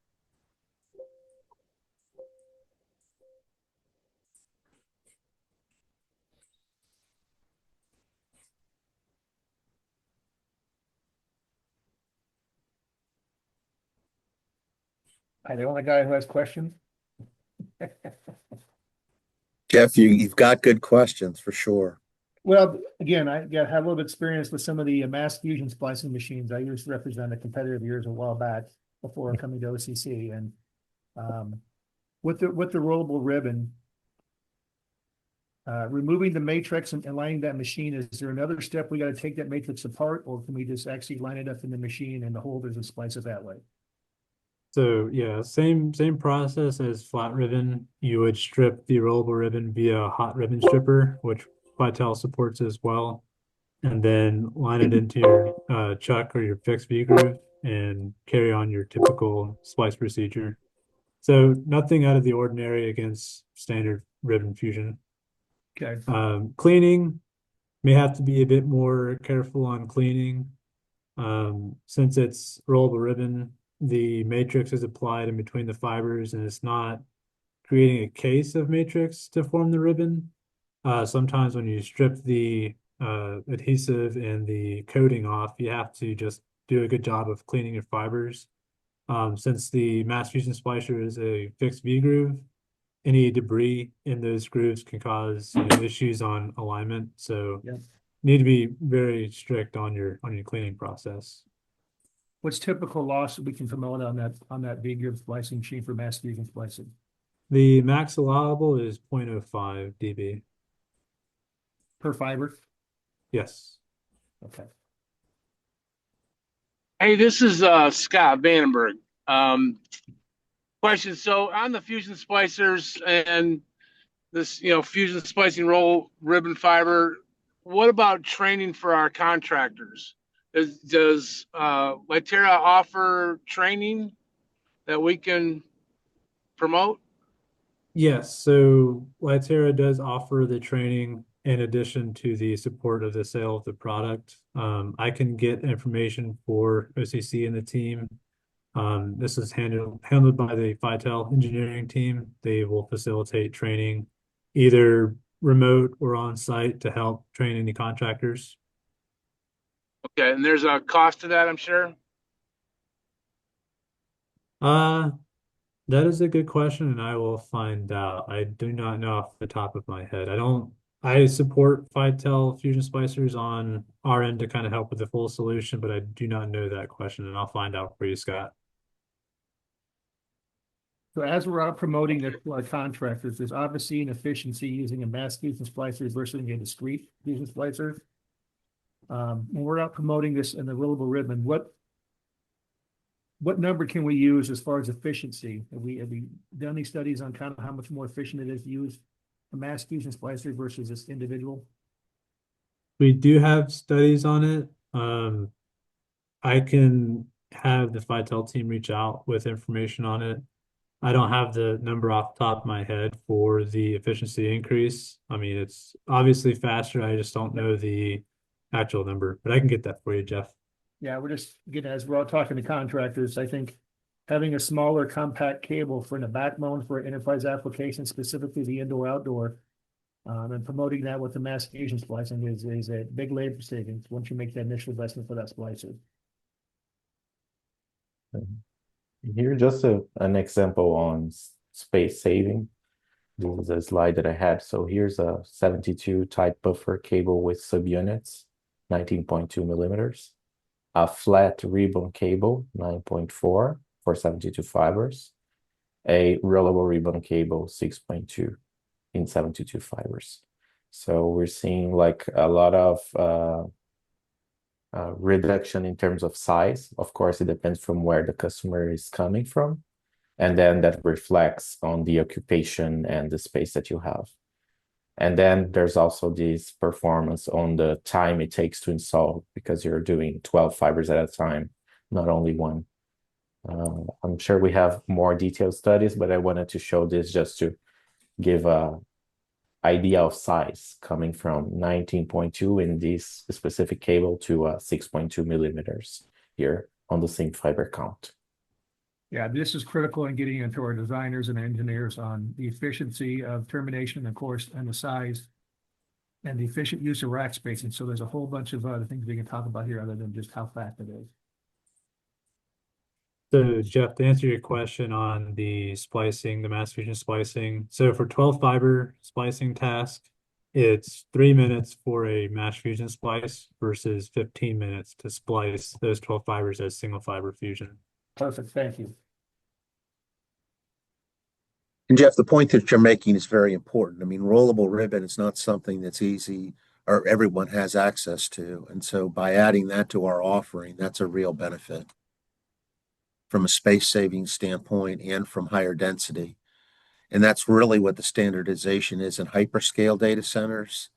Am I the only guy who has questions?
Jeff, you've got good questions for sure.
Well, again, I have a little bit of experience with some of the mass fusion splicing machines. I used to represent a competitor of yours a while back before coming to OCC, and with the rollable ribbon, removing the matrix and lining that machine, is there another step we got to take that matrix apart, or can we just actually line it up in the machine and the holders and splice it that way?
So yeah, same process as flat ribbon. You would strip the rollable ribbon via hot ribbon stripper, which Vitel supports as well, and then line it into your chuck or your fixed V groove and carry on your typical splice procedure. So nothing out of the ordinary against standard ribbon fusion.
Okay.
Cleaning may have to be a bit more careful on cleaning. Since it's rollable ribbon, the matrix is applied in between the fibers and it's not creating a case of matrix to form the ribbon. Sometimes when you strip the adhesive and the coating off, you have to just do a good job of cleaning your fibers. Since the mass fusion splicer is a fixed V groove, any debris in those grooves can cause issues on alignment. So
Yeah.
need to be very strict on your cleaning process.
What's typical loss that we can promote on that V groove splicing machine for mass fusion splicing?
The max allowable is 0.05 dB.
Per fiber?
Yes.
Okay.
Hey, this is Scott Vandenberg. Question. So on the fusion splicers and this, fusion splicing roll ribbon fiber, what about training for our contractors? Does Lightera offer training that we can promote?
Yes, so Lightera does offer the training in addition to the support of the sale of the product. I can get information for OCC and the team. This is handled by the Vitel engineering team. They will facilitate training either remote or on site to help train any contractors.
Okay, and there's a cost to that, I'm sure.
That is a good question, and I will find out. I do not know off the top of my head. I support Vitel Fusion Splicers on our end to kind of help with the full solution, but I do not know that question, and I'll find out for you, Scott.
So as we're out promoting this to our contractors, there's obviously an efficiency using a mass fusion splicer versus a discrete fusion splicer. When we're out promoting this in the rollable ribbon, what what number can we use as far as efficiency? Have we done any studies on kind of how much more efficient it is to use a mass fusion splicer versus this individual?
We do have studies on it. I can have the Vitel team reach out with information on it. I don't have the number off the top of my head for the efficiency increase. I mean, it's obviously faster. I just don't know the actual number, but I can get that for you, Jeff.
Yeah, we're just, again, as we're all talking to contractors, I think having a smaller compact cable for the backbone for enterprise applications, specifically the indoor-outdoor, and promoting that with the mass fusion splicing is a big labor savings once you make that initial investment for that splicer.
Here, just an example on space saving. This is a slide that I had. So here's a 72 type buffer cable with subunits, 19.2 millimeters. A flat ribbon cable, 9.4 for 72 fibers. A rollable ribbon cable, 6.2 in 72 fibers. So we're seeing like a lot of reduction in terms of size. Of course, it depends from where the customer is coming from. And then that reflects on the occupation and the space that you have. And then there's also this performance on the time it takes to install, because you're doing 12 fibers at a time, not only one. I'm sure we have more detailed studies, but I wanted to show this just to give a idea of size, coming from 19.2 in this specific cable to 6.2 millimeters here on the same fiber count.
Yeah, this is critical in getting into our designers and engineers on the efficiency of termination, of course, and the size and the efficient use of rack spacing. So there's a whole bunch of other things we can talk about here other than just how fast it is.
So Jeff, to answer your question on the splicing, the mass fusion splicing. So for 12 fiber splicing task, it's 3 minutes for a mass fusion splice versus 15 minutes to splice those 12 fibers as single fiber fusion.
Perfect, thank you.
And Jeff, the point that you're making is very important. I mean, rollable ribbon is not something that's easy or everyone has access to. And so by adding that to our offering, that's a real benefit from a space saving standpoint and from higher density. And that's really what the standardization is in hyperscale data centers,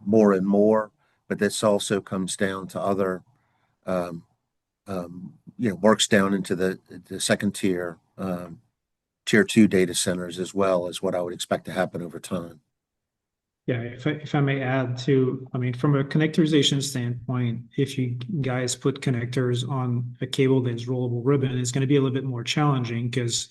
more and more. But this also comes down to other, works down into the second tier, tier 2 data centers as well, as what I would expect to happen over time.
Yeah, if I may add to, I mean, from a connectorization standpoint, if you guys put connectors on a cable that's rollable ribbon, it's going to be a little bit more challenging, because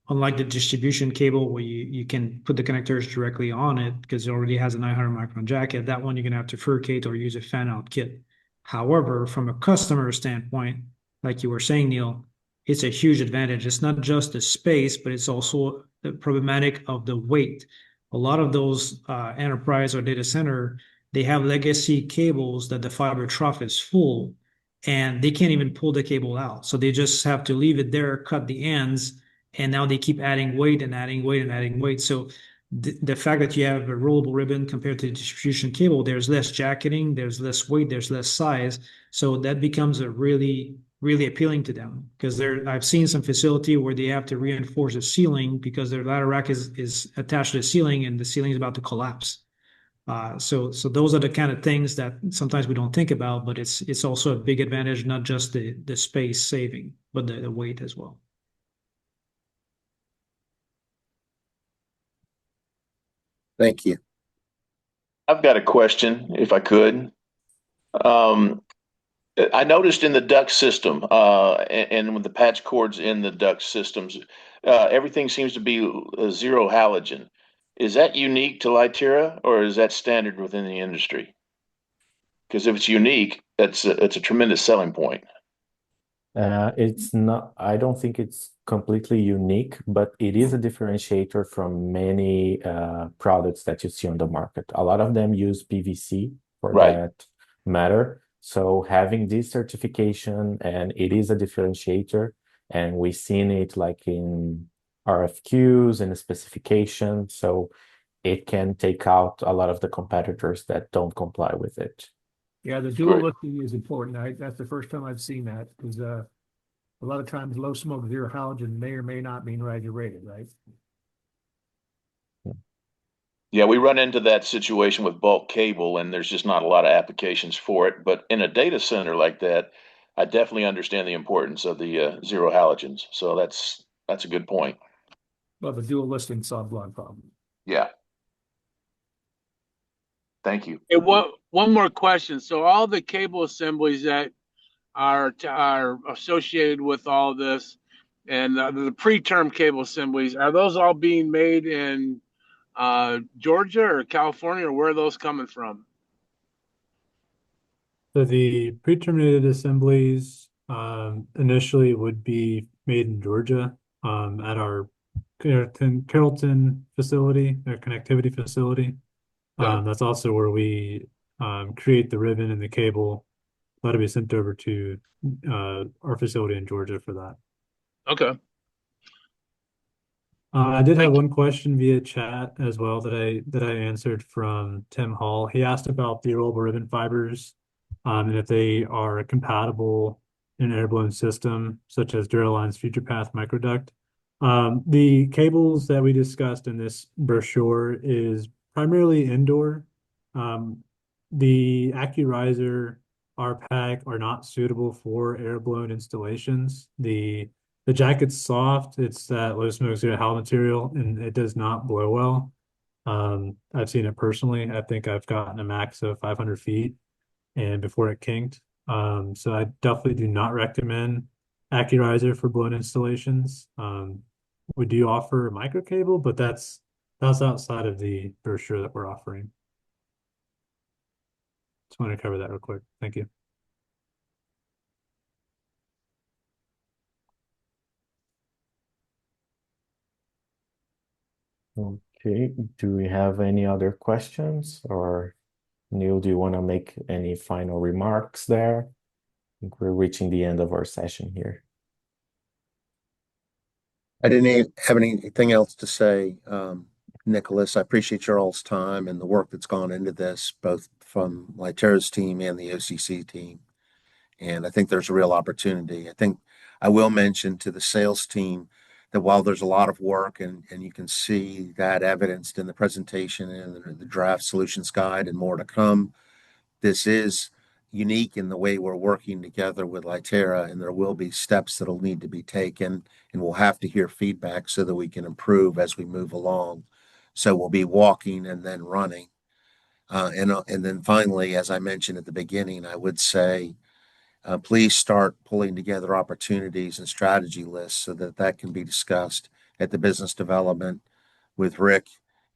unlike the distribution cable where you can put the connectors directly on it because it already has a 900 micron jacket, that one you're going to have to furcate or use a fan out kit. However, from a customer standpoint, like you were saying, Neil, it's a huge advantage. It's not just the space, but it's also the problematic of the weight. A lot of those enterprise or data center, they have legacy cables that the fiber trough is full and they can't even pull the cable out. So they just have to leave it there, cut the ends, and now they keep adding weight and adding weight and adding weight. So the fact that you have a rollable ribbon compared to the distribution cable, there's less jacketing, there's less weight, there's less size. So that becomes a really appealing to them, because I've seen some facility where they have to reinforce the ceiling because their ladder rack is attached to the ceiling and the ceiling is about to collapse. So those are the kind of things that sometimes we don't think about, but it's also a big advantage, not just the space saving, but the weight as well.
Thank you.
I've got a question, if I could. I noticed in the duct system, and with the patch cords in the duct systems, everything seems to be zero halogen. Is that unique to Lightera, or is that standard within the industry? Because if it's unique, it's a tremendous selling point.
It's not, I don't think it's completely unique, but it is a differentiator from many products that you see on the market. A lot of them use PVC for that matter. So having this certification, and it is a differentiator, and we've seen it like in RFQs and the specification. So it can take out a lot of the competitors that don't comply with it.
Yeah, the dual lifting is important. That's the first time I've seen that, because A lot of times low smoke, zero halogen may or may not mean riser rated, right?
Yeah, we run into that situation with bulk cable, and there's just not a lot of applications for it. But in a data center like that, I definitely understand the importance of the zero halogens. So that's a good point.
Well, the dual listing solved one problem.
Yeah. Thank you.
Hey, one more question. So all the cable assemblies that are associated with all this, and the preterm cable assemblies, are those all being made in Georgia or California, or where are those coming from?
So the pre-terminated assemblies initially would be made in Georgia at our Carrollton facility, our connectivity facility.
Yeah.
That's also where we create the ribbon and the cable. That'll be sent over to our facility in Georgia for that.
Okay.
I did have
Thank you.
one question via chat as well that I answered from Tim Hall. He asked about the rollable ribbon fibers, and if they are compatible in an air-blown system, such as Duraline's FuturePath microduct. The cables that we discussed in this brochure is primarily indoor. The AccuRiser RPAC are not suitable for air-blown installations. The jacket's soft. It's that low smoke zero hal material, and it does not blow well. I've seen it personally. I think I've gotten a max of 500 feet, and before it kinked. So I definitely do not recommend AccuRiser for blown installations. We do offer a micro cable, but that's outside of the brochure that we're offering. Just want to cover that real quick. Thank you.
Okay, do we have any other questions? Or Neil, do you want to make any final remarks there? I think we're reaching the end of our session here.
I didn't have anything else to say, Nicholas. I appreciate your all's time and the work that's gone into this, both from Lightera's team and the OCC team. And I think there's a real opportunity. I think I will mention to the sales team that while there's a lot of work and you can see that evidenced in the presentation and the draft solutions guide and more to come, this is unique in the way we're working together with Lightera, and there will be steps that'll need to be taken, and we'll have to hear feedback so that we can improve as we move along. So we'll be walking and then running. And then finally, as I mentioned at the beginning, I would say, please start pulling together opportunities and strategy lists so that that can be discussed at the business development with Rick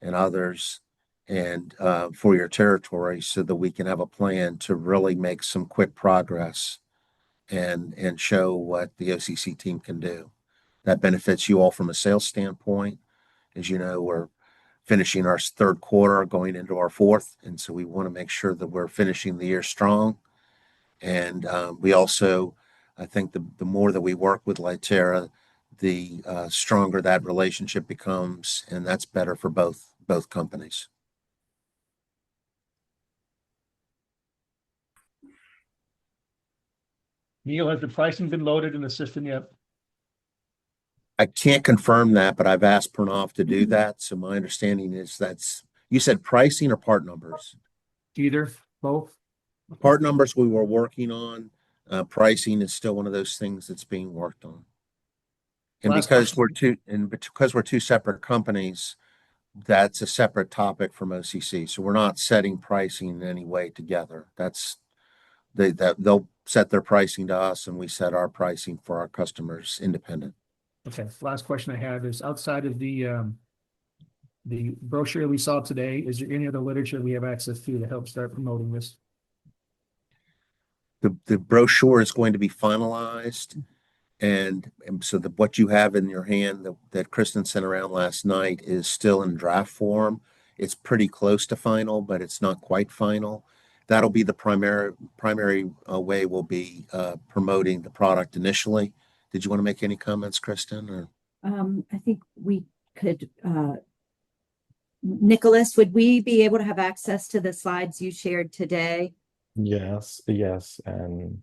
and others and for your territory so that we can have a plan to really make some quick progress and show what the OCC team can do. That benefits you all from a sales standpoint. As you know, we're finishing our third quarter, going into our fourth, and so we want to make sure that we're finishing the year strong. And we also, I think the more that we work with Lightera, the stronger that relationship becomes, and that's better for both companies.
Neil, has the pricing been loaded in the system yet?
I can't confirm that, but I've asked Pranav to do that. So my understanding is you said pricing or part numbers?
Either, both?
Part numbers we were working on. Pricing is still one of those things that's being worked on. And because we're two separate companies, that's a separate topic from OCC. So we're not setting pricing in any way together. They'll set their pricing to us, and we set our pricing for our customers independent.
Okay, last question I have is outside of the brochure we saw today, is there any other literature we have access to help start promoting this?
The brochure is going to be finalized, and so what you have in your hand that Kristen sent around last night is still in draft form. It's pretty close to final, but it's not quite final. That'll be the primary way we'll be promoting the product initially. Did you want to make any comments, Kristen? Or
I think we could, Nicholas, would we be able to have access to the slides you shared today?
Yes, and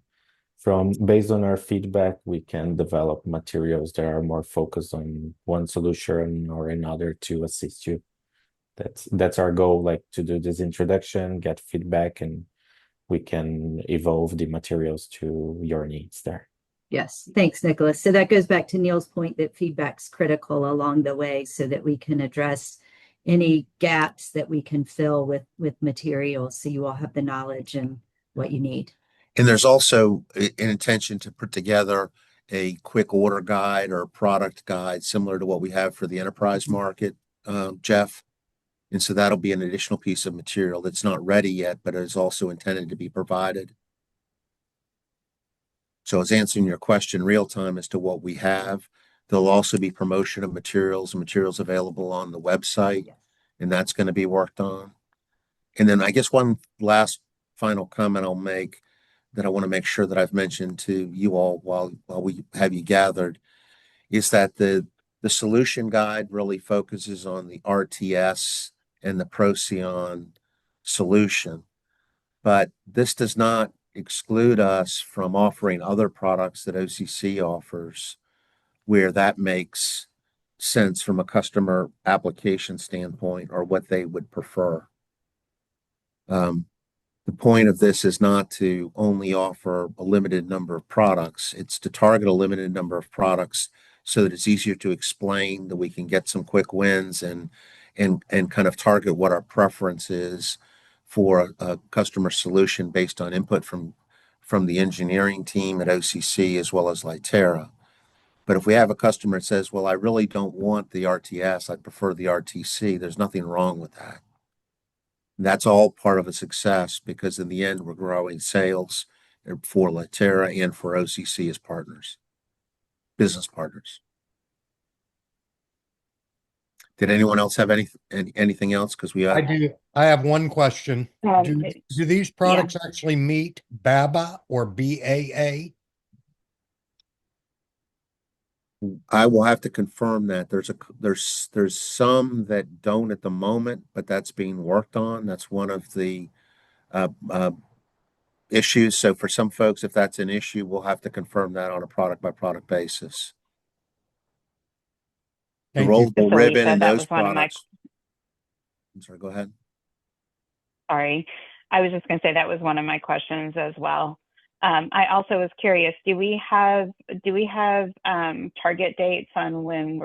based on our feedback, we can develop materials that are more focused on one solution or another to assist you. That's our goal, like to do this introduction, get feedback, and we can evolve the materials to your needs there.
Yes, thanks, Nicholas. So that goes back to Neil's point that feedback's critical along the way so that we can address any gaps that we can fill with materials, so you all have the knowledge and what you need.
And there's also an intention to put together a quick order guide or product guide similar to what we have for the enterprise market, Jeff. And so that'll be an additional piece of material that's not ready yet, but is also intended to be provided. So it's answering your question real time as to what we have. There'll also be promotion of materials and materials available on the website, and that's going to be worked on. And then I guess one last final comment I'll make that I want to make sure that I've mentioned to you all while we have you gathered is that the solution guide really focuses on the RTS and the Procyon solution. But this does not exclude us from offering other products that OCC offers where that makes sense from a customer application standpoint or what they would prefer. The point of this is not to only offer a limited number of products. It's to target a limited number of products so that it's easier to explain, that we can get some quick wins and kind of target what our preference is for a customer solution based on input from the engineering team at OCC as well as Lightera. But if we have a customer that says, well, I really don't want the RTS, I prefer the RTC, there's nothing wrong with that. That's all part of a success because in the end, we're growing sales for Lightera and for OCC as partners, business partners. Did anyone else have anything else? Because
I do. I have one question. Do these products actually meet BABA or BAA?
I will have to confirm that. There's some that don't at the moment, but that's being worked on. That's one of the issues. So for some folks, if that's an issue, we'll have to confirm that on a product by product basis. The rollable ribbon and those products. I'm sorry, go ahead.
Sorry, I was just going to say that was one of my questions as well. I also was curious, do we have target dates on when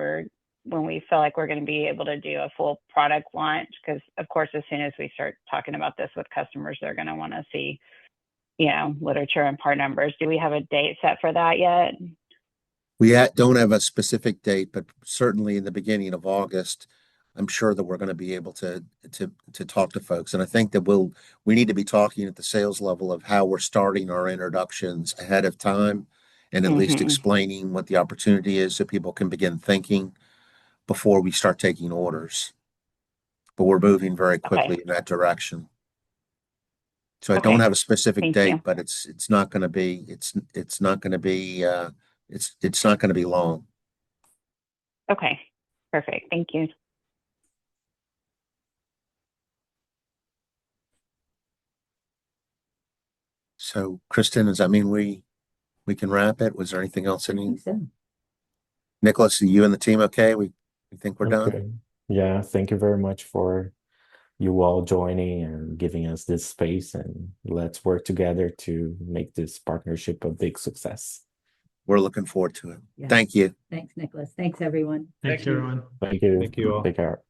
we feel like we're going to be able to do a full product launch? Because of course, as soon as we start talking about this with customers, they're going to want to see, literature and part numbers. Do we have a date set for that yet?
We don't have a specific date, but certainly in the beginning of August, I'm sure that we're going to be able to talk to folks. And I think that we need to be talking at the sales level of how we're starting our introductions ahead of time and at least explaining what the opportunity is so people can begin thinking before we start taking orders. But we're moving very quickly in that direction. So I don't have a specific date, but it's not going to be long.
Okay, perfect. Thank you.
So, Kristen, does that mean we can wrap it? Was there anything else?
I think so.
Nicholas, are you and the team okay? We think we're done?
Okay. Yeah, thank you very much for you all joining and giving us this space, and let's work together to make this partnership a big success.
We're looking forward to it.
Yeah.
Thank you.
Thanks, Nicholas. Thanks, everyone.
Thanks, everyone.
Thank you.
Thank you all.
Take care.